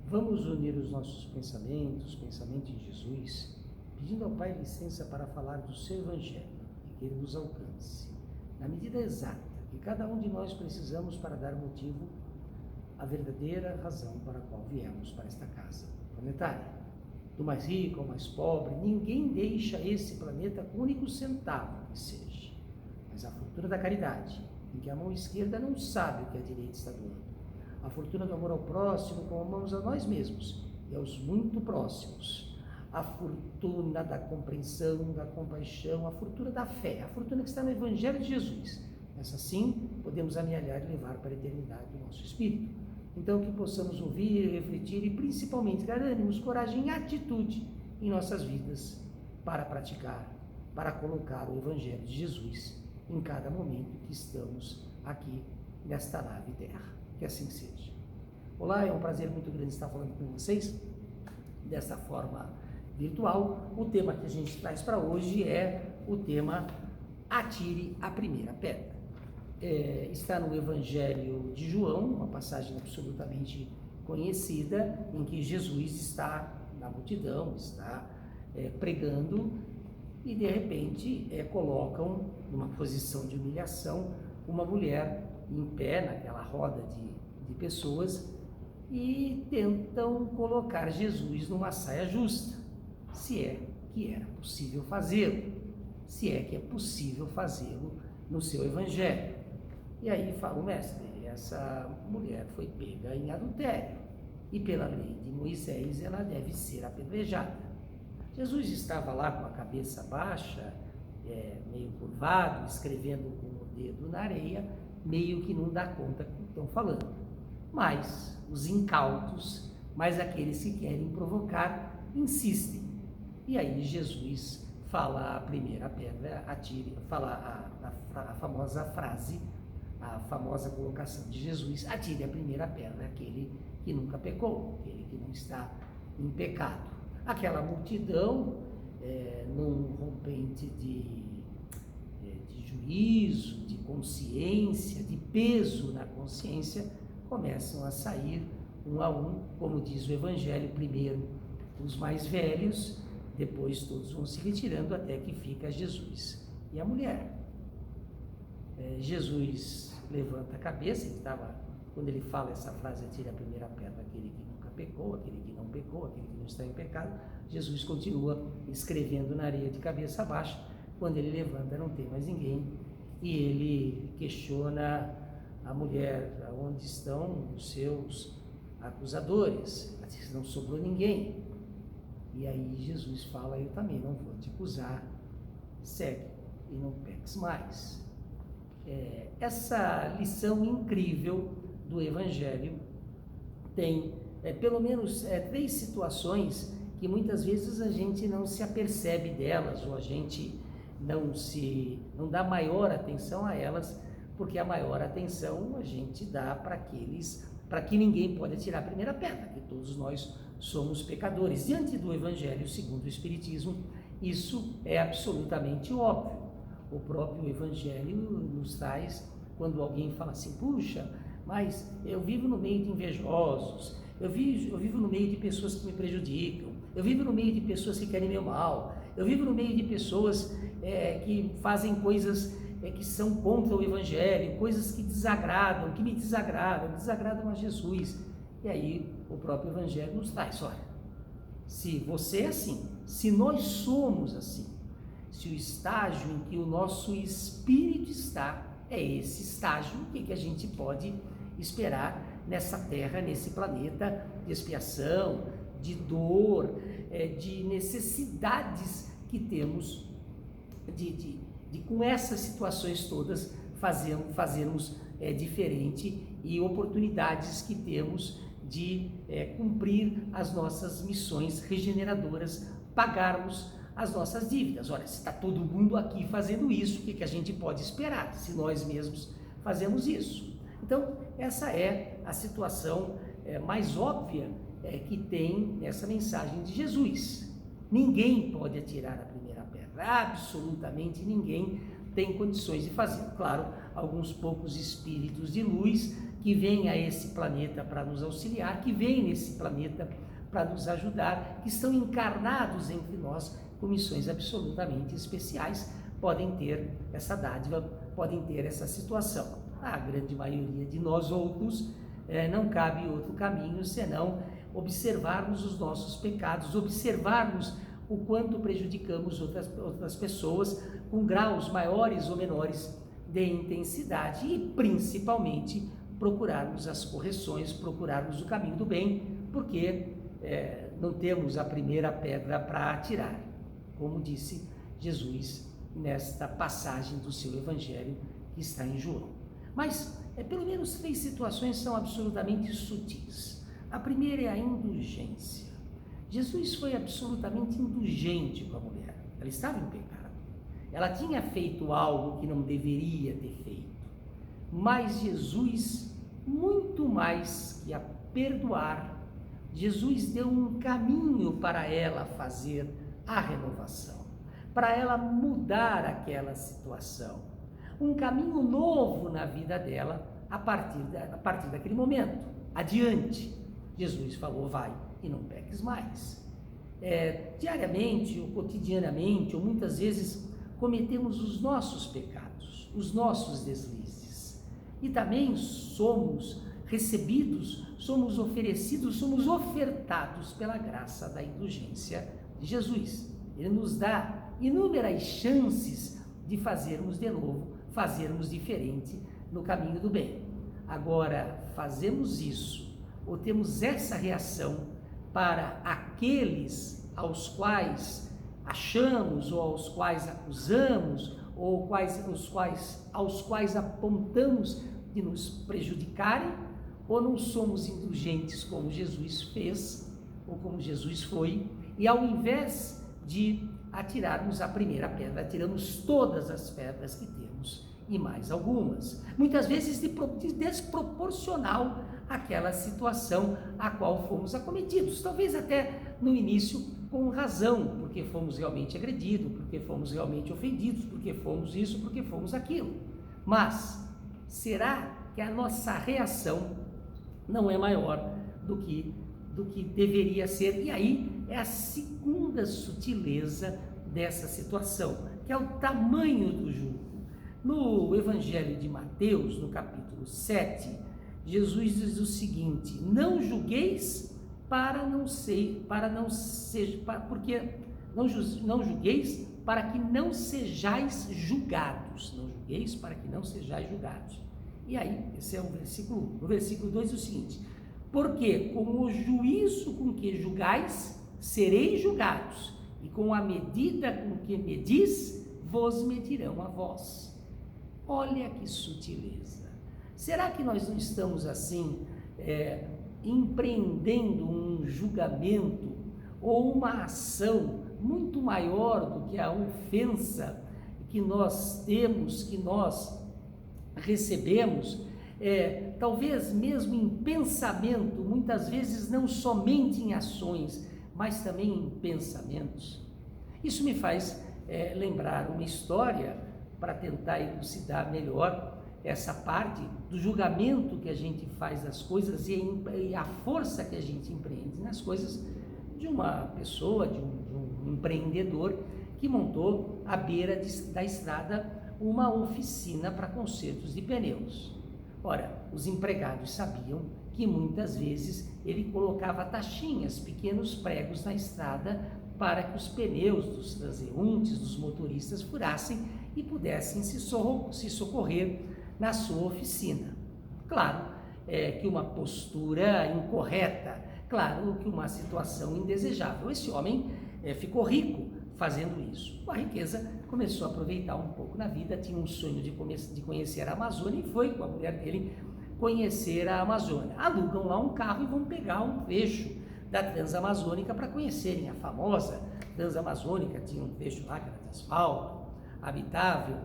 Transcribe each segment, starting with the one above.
Vamos unir os nossos pensamentos, pensamento em Jesus, pedindo ao Pai licença para falar do seu Evangelho e que Ele nos alcance, na medida exata que cada um de nós precisamos para dar motivo à verdadeira razão para a qual viemos para esta casa planetária. Do mais rico ao mais pobre, ninguém deixa esse planeta com o único centavo que seja, mas a fortuna da caridade, em que a mão esquerda não sabe o que a direita está doando, a fortuna do amor ao próximo, como amamos a nós mesmos e aos muito próximos, a fortuna da compreensão, da compaixão, a fortuna da fé, a fortuna que está no Evangelho de Jesus. Essa sim, podemos amealhar e levar para a eternidade do nosso espírito. Então, que possamos ouvir, refletir e principalmente dar ânimos, coragem e atitude em nossas vidas para praticar, para colocar o Evangelho de Jesus em cada momento que estamos aqui nesta nave terra. Que assim seja. Olá, é um prazer muito grande estar falando com vocês dessa forma virtual. O tema que a gente traz para hoje é o tema Atire a Primeira Pedra. Está no Evangelho de João, uma passagem absolutamente conhecida, em que Jesus está na multidão, está pregando e de repente colocam numa posição de humilhação uma mulher em pé naquela roda de pessoas e tentam colocar Jesus numa saia justa, se é que era possível fazê-lo, se é que é possível fazê-lo no seu Evangelho. E aí fala o mestre, essa mulher foi pega em adultério e pela lei de Moisés ela deve ser apedrejada. Jesus estava lá com a cabeça baixa, meio curvado, escrevendo com o dedo na areia, meio que não dá conta do que estão falando. Mas os incautos, mas aqueles que querem provocar, insistem. E aí Jesus fala a primeira pedra, atire, fala a famosa frase, a famosa colocação de Jesus, atire a primeira pedra, aquele que nunca pecou, aquele que não está em pecado. Aquela multidão, num rompente de juízo, de consciência, de peso na consciência, começam a sair um a um, como diz o Evangelho, primeiro os mais velhos, depois todos vão se retirando até que fica Jesus e a mulher. Jesus levanta a cabeça, quando ele fala essa frase, atire a primeira pedra, aquele que nunca pecou, aquele que não pecou, aquele que não está em pecado, Jesus continua escrevendo na areia de cabeça baixa. Quando ele levanta, não tem mais ninguém, e ele questiona a mulher, onde estão os seus acusadores? Não sobrou ninguém. E aí Jesus fala, eu também não vou te acusar, segue e não peques mais. Essa lição incrível do Evangelho tem pelo menos 3 situações que muitas vezes a gente não se apercebe delas, ou a gente não dá maior atenção a elas, porque a maior atenção a gente dá para que ninguém pode atirar a primeira pedra, que todos nós somos pecadores. Diante do Evangelho segundo o Espiritismo, isso é absolutamente óbvio. O próprio Evangelho nos traz, quando alguém fala assim, puxa, mas eu vivo no meio de invejosos, eu vivo no meio de pessoas que me prejudicam, eu vivo no meio de pessoas que querem meu mal, eu vivo no meio de pessoas que fazem coisas que são contra o Evangelho, coisas que me desagradam a Jesus. E aí o próprio Evangelho nos traz, olha, se você é assim, se nós somos assim, se o estágio em que o nosso espírito está é esse estágio, o que a gente pode esperar nessa terra, nesse planeta de expiação, de dor, de necessidades que temos de com essas situações todas fazermos diferente, e oportunidades que temos de cumprir as nossas missões regeneradoras, pagarmos as nossas dívidas. Olha, se está todo mundo aqui fazendo isso, o que a gente pode esperar se nós mesmos fazemos isso? Então, essa é a situação mais óbvia que tem nessa mensagem de Jesus. Ninguém pode atirar a primeira pedra, absolutamente ninguém tem condições de fazer. Claro, alguns poucos espíritos de luz que vêm a esse planeta para nos auxiliar, que vêm nesse planeta para nos ajudar, que estão encarnados entre nós com missões absolutamente especiais, podem ter essa dádiva, podem ter essa situação. A grande maioria de nós outros não cabe outro caminho senão observarmos os nossos pecados, observarmos o quanto prejudicamos outras pessoas com graus maiores ou menores de intensidade e principalmente procurarmos as correções, procurarmos o caminho do bem, porque não temos a primeira pedra para atirar, como disse Jesus nesta passagem do seu Evangelho que está em João. Mas pelo menos 3 situações são absolutamente sutis. A primeira é a indulgência. Jesus foi absolutamente indulgente com a mulher. Ela estava em pecado. Ela tinha feito algo que não deveria ter feito. Mas Jesus, muito mais que a perdoar, Jesus deu um caminho para ela fazer a renovação, para ela mudar aquela situação. Um caminho novo na vida dela a partir daquele momento. Adiante, Jesus falou, vai e não peques mais. Diariamente ou cotidianamente, ou muitas vezes, cometemos os nossos pecados, os nossos deslizes. E também somos recebidos, somos oferecidos, somos ofertados pela graça da indulgência de Jesus. Ele nos dá inúmeras chances de fazermos de novo, fazermos diferente no caminho do bem. Agora, fazemos isso, ou temos essa reação para aqueles aos quais achamos, ou aos quais acusamos, ou aos quais apontamos de nos prejudicarem, ou não somos indulgentes como Jesus fez, ou como Jesus foi, e ao invés de atirarmos a primeira pedra, atiramos todas as pedras que temos e mais algumas, muitas vezes desproporcional àquela situação a qual fomos acometidos, talvez até no início com razão, porque fomos realmente agredidos, porque fomos realmente ofendidos, porque fomos isso, porque fomos aquilo. Mas será que a nossa reação não é maior do que deveria ser? E aí é a segunda sutileza dessa situação, que é o tamanho do jugo. No Evangelho de Mateus, no capítulo 7, Jesus diz o seguinte: não julgueis não julgueis para que não sejais julgados. Não julgueis para que não sejais julgados. E aí, esse é o versículo 1. No versículo 2 é o seguinte: porque com o juízo com que julgais, sereis julgados, e com a medida com que medis, vos medirão a vós. Olha que sutileza. Será que nós não estamos assim, empreendendo um julgamento ou uma ação muito maior do que a ofensa que nós temos, que nós recebemos, talvez mesmo em pensamento, muitas vezes não somente em ações, mas também em pensamentos? Isso me faz lembrar uma história para tentar elucidar melhor essa parte do julgamento que a gente faz das coisas e a força que a gente empreende nas coisas, de uma pessoa, de um empreendedor que montou à beira da estrada uma oficina para consertos de pneus. Ora, os empregados sabiam que muitas vezes ele colocava taxinhas, pequenos pregos na estrada para que os pneus dos transeuntes, dos motoristas furassem e pudessem se socorrer na sua oficina. Claro que uma postura incorreta, claro que uma situação indesejável. Esse homem ficou rico fazendo isso. Com a riqueza, começou a aproveitar um pouco na vida, tinha um sonho de conhecer a Amazônia e foi com a mulher dele conhecer a Amazônia. Alugam lá um carro e vão pegar um trecho da Transamazônica para conhecerem a famosa Transamazônica. Tinha um trecho lá que era de asfalto, habitável.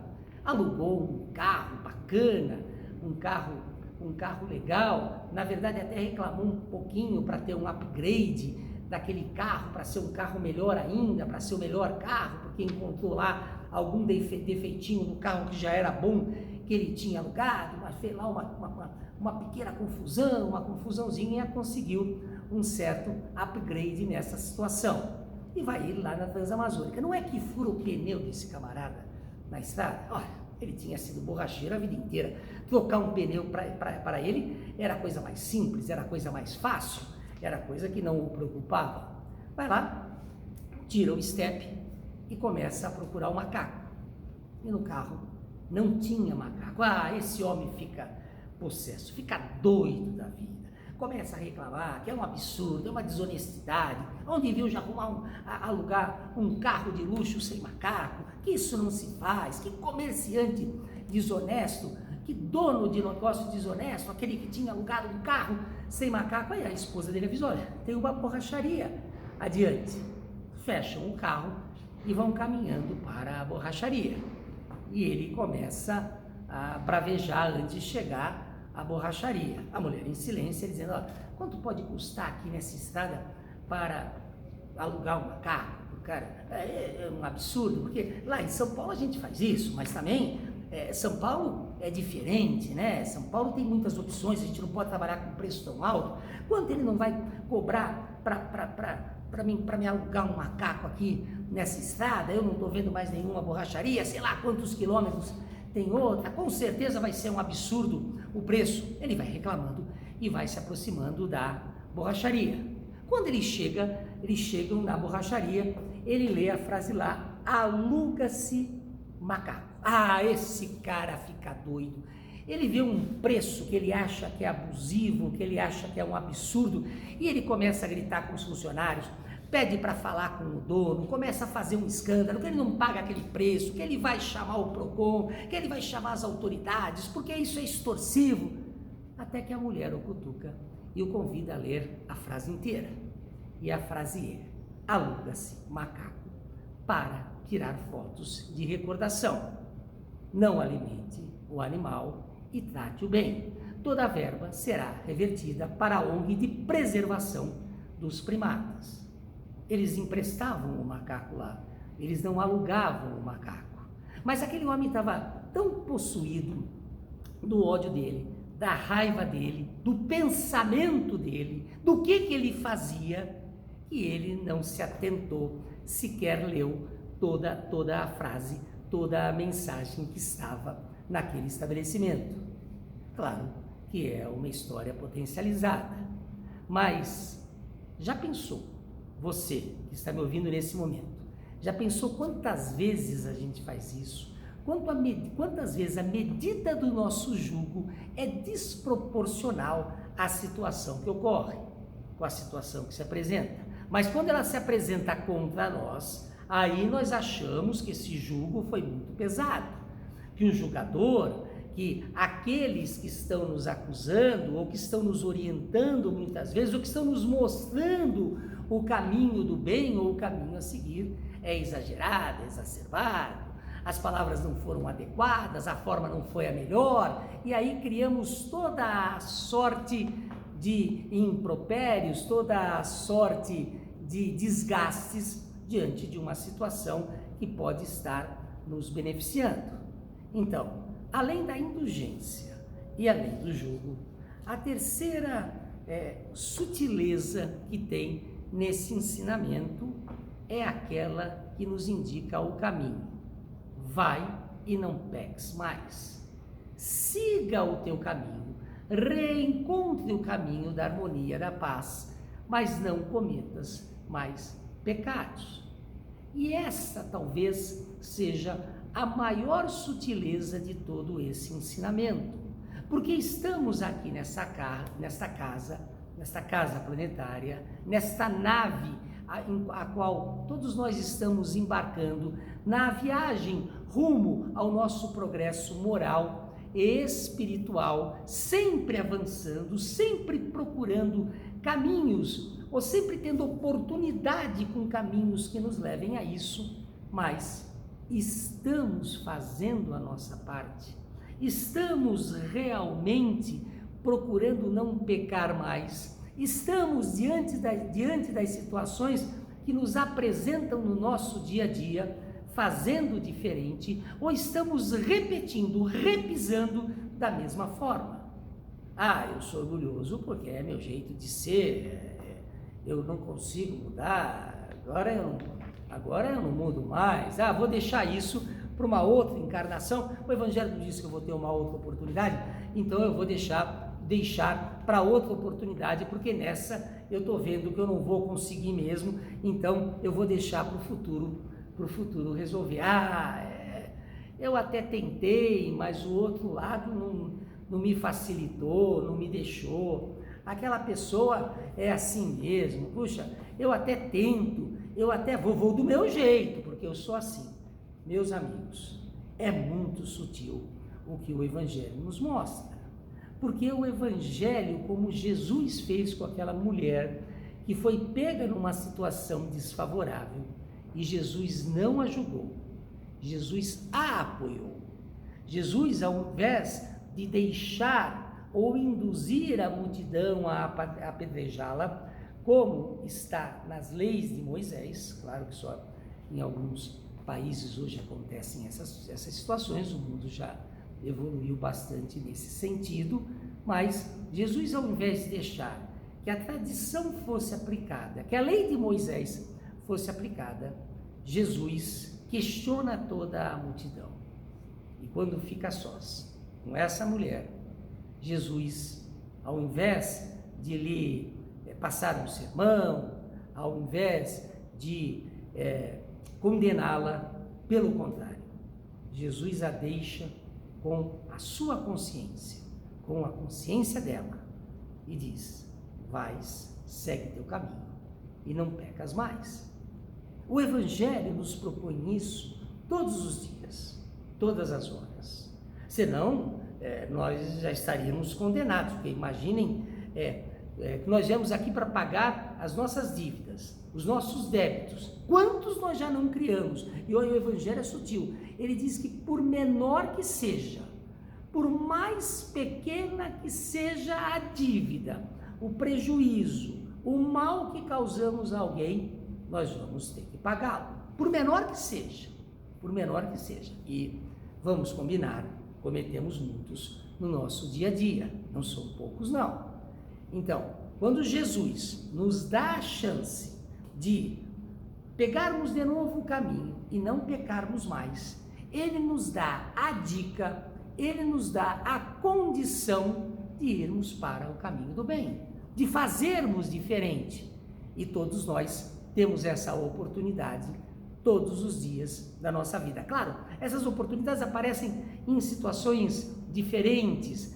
Alugou um carro bacana, um carro legal. Na verdade, até reclamou um pouquinho para ter um upgrade daquele carro, para ser um carro melhor ainda, para ser o melhor carro, porque encontrou lá algum defeitinho no carro que já era bom que ele tinha alugado, mas fez lá uma pequena confusão, uma confusãozinha, e conseguiu um certo upgrade nessa situação. E vai ir lá na Transamazônica. Não é que fura o pneu desse camarada na estrada? Olha, ele tinha sido borracheiro a vida inteira. Trocar um pneu para ele era a coisa mais simples, era a coisa mais fácil, era a coisa que não o preocupava. Vai lá, tira o step e começa a procurar o macaco. E no carro não tinha macaco. Esse homem fica possesso, fica doido da vida. Começa a reclamar que é um absurdo, é uma desonestidade. Onde viu já alugar um carro de luxo sem macaco? Que isso não se faz, que comerciante desonesto, que dono de negócio desonesto, aquele que tinha alugado um carro sem macaco. Aí a esposa dele avisou, olha, tem uma borracharia adiante. Fecham o carro e vão caminhando para a borracharia. E ele começa a bravejar antes de chegar à borracharia. A mulher em silêncio, dizendo, olha, quanto pode custar aqui nessa estrada para alugar um macaco? Cara, é um absurdo, porque lá em São Paulo a gente faz isso, mas também São Paulo é diferente, né? São Paulo tem muitas opções, a gente não pode trabalhar com preço tão alto. Quanto ele não vai cobrar para me alugar um macaco aqui nessa estrada? Eu não estou vendo mais nenhuma borracharia, sei lá quantos quilômetros tem outra, com certeza vai ser um absurdo o preço. Ele vai reclamando e vai se aproximando da borracharia. Quando eles chegam na borracharia, ele lê a frase lá, aluga-se macaco. Esse cara fica doido. Ele vê um preço que ele acha que é abusivo, que ele acha que é um absurdo, e ele começa a gritar com os funcionários, pede para falar com o dono, começa a fazer um escândalo, que ele não paga aquele preço, que ele vai chamar o PROCON, que ele vai chamar as autoridades, porque isso é extorsivo. Até que a mulher o cutuca e o convida a ler a frase inteira. E a frase é, aluga-se macaco para tirar fotos de recordação. Não alimente o animal e trate-o bem. Toda a verba será revertida para a ONG de preservação dos primatas. Eles emprestavam o macaco lá, eles não alugavam o macaco. Mas aquele homem estava tão possuído do ódio dele, da raiva dele, do pensamento dele, do que ele fazia, que ele não se atentou, sequer leu toda a frase, toda a mensagem que estava naquele estabelecimento. Claro que é uma história potencializada, mas já pensou, você que está me ouvindo nesse momento, já pensou quantas vezes a gente faz isso? Quantas vezes a medida do nosso jugo é desproporcional à situação que ocorre, com a situação que se apresenta. Mas quando ela se apresenta contra nós, aí nós achamos que esse jugo foi muito pesado, que o julgador, que aqueles que estão nos acusando, ou que estão nos orientando muitas vezes, ou que estão nos mostrando o caminho do bem ou o caminho a seguir, é exagerado, é exacerbado, as palavras não foram adequadas, a forma não foi a melhor, e aí criamos toda a sorte de impropérios, toda a sorte de desgastes diante de uma situação que pode estar nos beneficiando. Então, além da indulgência e além do jugo, a terceira sutileza que tem nesse ensinamento é aquela que nos indica o caminho. Vai e não peques mais. Siga o teu caminho, reencontre o caminho da harmonia, da paz, mas não cometas mais pecados. E essa talvez seja a maior sutileza de todo esse ensinamento, porque estamos aqui nesta casa planetária, nesta nave a qual todos nós estamos embarcando na viagem rumo ao nosso progresso moral e espiritual, sempre avançando, sempre procurando caminhos, ou sempre tendo oportunidade com caminhos que nos levem a isso, mas estamos fazendo a nossa parte, estamos realmente procurando não pecar mais, estamos diante das situações que nos apresentam no nosso dia a dia, fazendo diferente ou estamos repetindo, repisando da mesma forma? Ah, eu sou orgulhoso porque é meu jeito de ser, eu não consigo mudar, agora eu não mudo mais, vou deixar isso para uma outra encarnação. O Evangelho diz que eu vou ter uma outra oportunidade, então eu vou deixar para outra oportunidade, porque nessa eu estou vendo que eu não vou conseguir mesmo, então eu vou deixar para o futuro resolver. Eu até tentei, mas o outro lado não me facilitou, não me deixou. Aquela pessoa é assim mesmo, puxa, eu até tento, eu até vou do meu jeito, porque eu sou assim. Meus amigos, é muito sutil o que o Evangelho nos mostra, porque o Evangelho, como Jesus fez com aquela mulher que foi pega numa situação desfavorável, e Jesus não a julgou, Jesus a apoiou. Jesus, ao invés de deixar ou induzir a multidão a apedrejá-la, como está nas leis de Moisés, claro que só em alguns países hoje acontecem essas situações, o mundo já evoluiu bastante nesse sentido, mas Jesus, ao invés de deixar que a tradição fosse aplicada, que a lei de Moisés fosse aplicada, Jesus questiona toda a multidão. E quando fica sós com essa mulher, Jesus, ao invés de lhe passar um sermão, ao invés de condená-la, pelo contrário, Jesus a deixa com a sua consciência, com a consciência dela, e diz: vais, segue teu caminho e não pecas mais. O Evangelho nos propõe isso todos os dias, todas as horas, senão nós já estaríamos condenados, porque imaginem que nós viemos aqui para pagar as nossas dívidas, os nossos débitos. Quantos nós já não criamos? E olha, o Evangelho é sutil, ele diz que por menor que seja, por mais pequena que seja a dívida, o prejuízo, o mal que causamos a alguém, nós vamos ter que pagá-lo, por menor que seja, e vamos combinar, cometemos muitos no nosso dia a dia, não são poucos não. Então, quando Jesus nos dá a chance de pegarmos de novo o caminho e não pecarmos mais, ele nos dá a dica, ele nos dá a condição de irmos para o caminho do bem, de fazermos diferente. E todos nós temos essa oportunidade todos os dias da nossa vida. Claro, essas oportunidades aparecem em situações diferentes,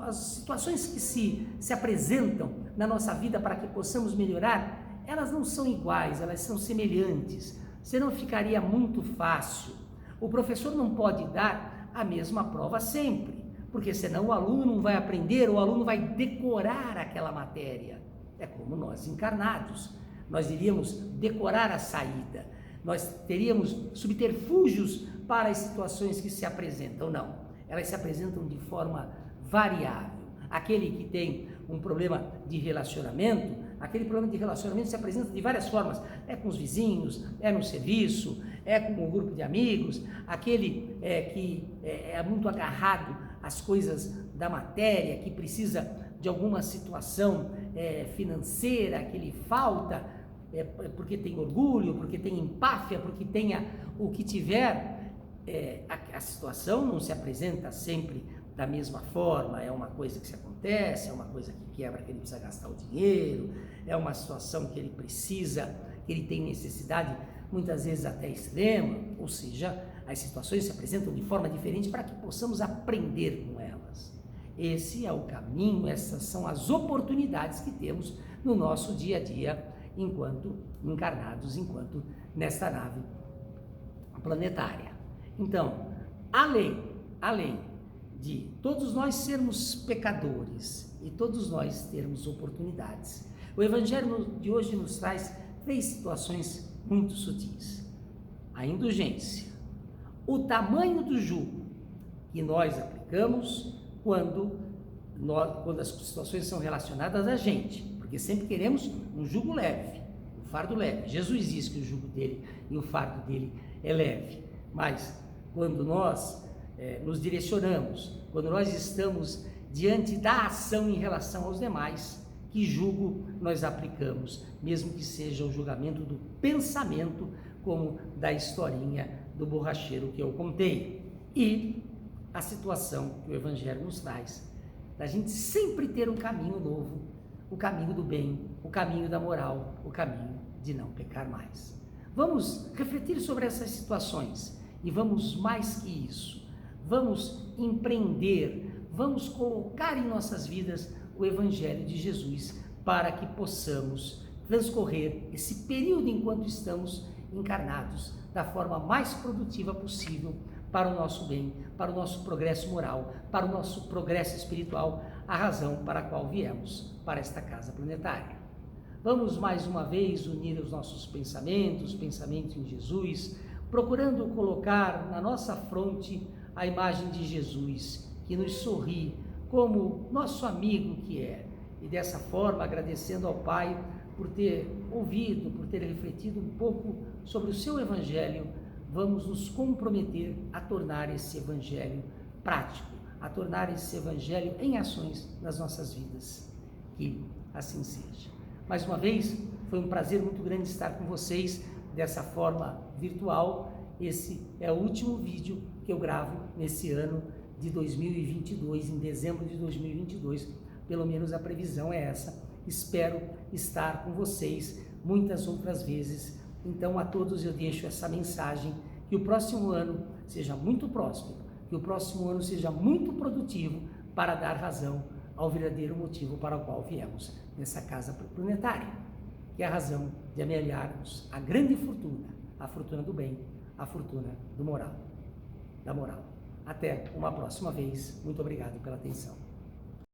as situações que se apresentam na nossa vida para que possamos melhorar, elas não são iguais, elas são semelhantes, senão ficaria muito fácil. O professor não pode dar a mesma prova sempre, porque senão o aluno não vai aprender, o aluno vai decorar aquela matéria. É como nós encarnados, nós iríamos decorar a saída, nós teríamos subterfúgios para as situações que se apresentam. Não, elas se apresentam de forma variável. Aquele que tem um problema de relacionamento, aquele problema de relacionamento se apresenta de várias formas, é com os vizinhos, é no serviço, é com um grupo de amigos, aquele que é muito agarrado às coisas da matéria, que precisa de alguma situação financeira, que lhe falta, porque tem orgulho, porque tem empáfia, porque tenha o que tiver, a situação não se apresenta sempre da mesma forma, é uma coisa que se acontece, é uma coisa que quebra, que ele precisa gastar o dinheiro, é uma situação que ele precisa, que ele tem necessidade, muitas vezes até extrema, ou seja, as situações se apresentam de forma diferente para que possamos aprender com elas. Esse é o caminho, essas são as oportunidades que temos no nosso dia a dia, enquanto encarnados, enquanto nesta nave planetária. Então, além de todos nós sermos pecadores e todos nós termos oportunidades, o Evangelho de hoje nos traz 3 situações muito sutis. A indulgência, o tamanho do jugo que nós aplicamos quando as situações são relacionadas a gente, porque sempre queremos um jugo leve. fardo leve. Jesus diz que o jugo dele e o fardo dele é leve. Mas quando nós nos direcionamos, quando nós estamos diante da ação em relação aos demais, que jugo nós aplicamos, mesmo que seja o julgamento do pensamento, como da historinha do borracheiro que eu contei. E a situação que o Evangelho nos traz, da gente sempre ter um caminho novo, o caminho do bem, o caminho da moral, o caminho de não pecar mais. Vamos refletir sobre essas situações e vamos mais que isso, vamos empreender, vamos colocar em nossas vidas o Evangelho de Jesus para que possamos transcorrer esse período enquanto estamos encarnados da forma mais produtiva possível para o nosso bem, para o nosso progresso moral, para o nosso progresso espiritual, a razão para a qual viemos para esta casa planetária. Vamos mais uma vez unir os nossos pensamentos, pensamento em Jesus, procurando colocar na nossa fronte a imagem de Jesus, que nos sorri como nosso amigo que é, e dessa forma agradecendo ao Pai por ter ouvido, por ter refletido um pouco sobre o seu Evangelho, vamos nos comprometer a tornar esse Evangelho prático, a tornar esse Evangelho em ações nas nossas vidas. Que assim seja. Mais uma vez, foi um prazer muito grande estar com vocês dessa forma virtual. Esse é o último vídeo que eu gravo nesse ano de 2022, em dezembro de 2022, pelo menos a previsão é essa. Espero estar com vocês muitas outras vezes. Então a todos eu deixo essa mensagem, que o próximo ano seja muito próspero, que o próximo ano seja muito produtivo para dar razão ao verdadeiro motivo para o qual viemos nessa casa planetária, que é a razão de amelharmos a grande fortuna, a fortuna do bem, a fortuna da moral. Até uma próxima vez. Muito obrigado pela atenção.